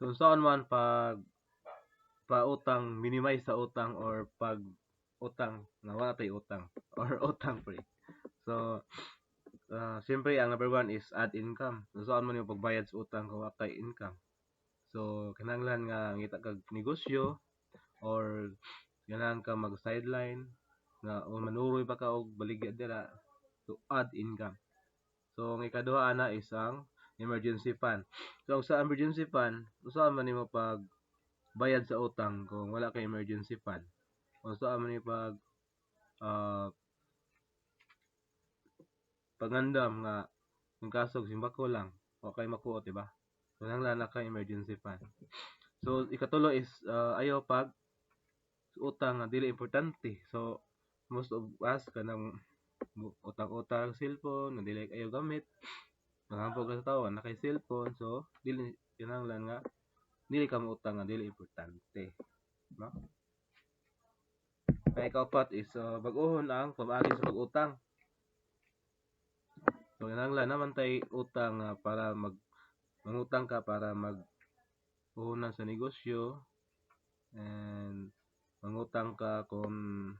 So saan man pag pa-utang, minimize sa utang or pag utang na wala tay utang or utang free. So siyempre ang number one is add income. So saan man yung pagbayad sa utang kung wala tay income. So kinahanglan nga ngita kag negosyo or ganahan ka mag sideline na o manuroy pa ka og baligya dira to add income. So ang ikaduha ana is ang emergency fund. So sa emergency fund, saan man nimo pag bayad sa utang kung wala kay emergency fund. O saan man nimo pag pangandam nga yung kasog simbako lang o kay makuot, diba? So kinahanglan na kay emergency fund. So ikatulo is ayaw pag utang nga dili importante. So most of us kanang utang-utang cellphone nga dili kayo gamit. Nanghampog ka sa tawo na kay cellphone, so dili kinahanglan nga dili ka utang nga dili importante, no? Kay kaupat is bag-ohon ang pamaagi sa pag-utang. So kinahanglan naman tay utang para mangutang ka para puhunan sa negosyo and mangutang ka kung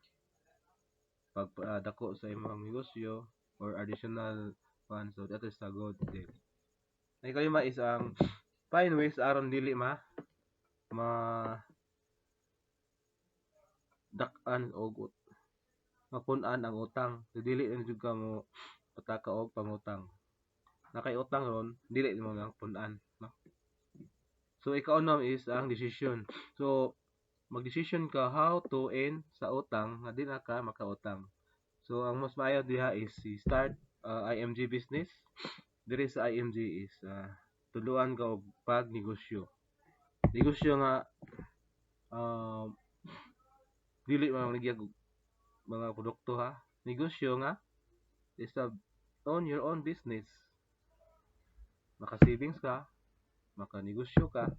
pagdako sa imong negosyo or additional funds. So that is a good deal. Ay kalima is ang find ways aron dili dak-an og mapun-an ang utang. So dili na jud ka mo pataka og pangutang. Nakay utang ron, dili mo lang pun-an, no? So ikaw is ang decision. So mag-decision ka how to end sa utang nga di na ka makautang. So ang mas maayo diha is start IMG business. Diri sa IMG is tuluan ka og pagnegosyo. Negosyo nga dili man nagyag mga produkto ha. Negosyo nga is own your own business. Maka-savings ka, maka-negosyo ka,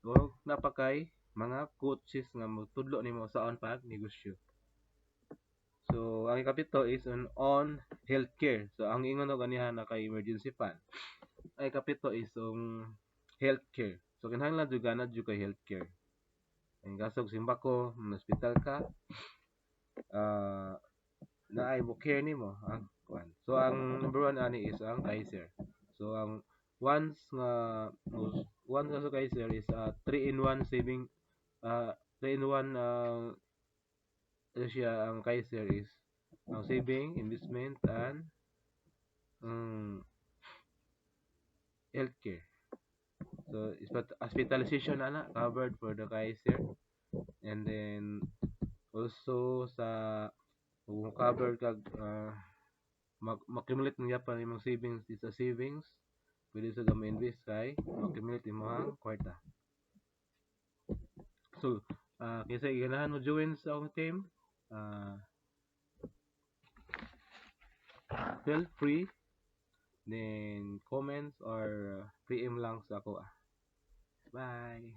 o napakay mga coaches nga magtudlo nimo saon pag negosyo. So ang ikapito is on healthcare. So ang ingon og ganiha na kay emergency fund. Ang ikapito is healthcare. So kinahanglan jud ganad jud kay healthcare. Ang gasog simbako, hospital ka, naay mo care nimo ang kuan. So ang number one ani is ang Kaiser. So ang once nga sa Kaiser is 3-in-1 saving 3-in-1 siya ang Kaiser is ang saving, investment and healthcare. So hospitalization ana covered for the Kaiser, and then also sa kung cover kag makumulate niya pa imong savings is a savings pwede sa gamay invest kay makumulate imong kwarta. So kaysa iganahan mo join sa akong team, feel free then comments or PM lang sa ako. Bye.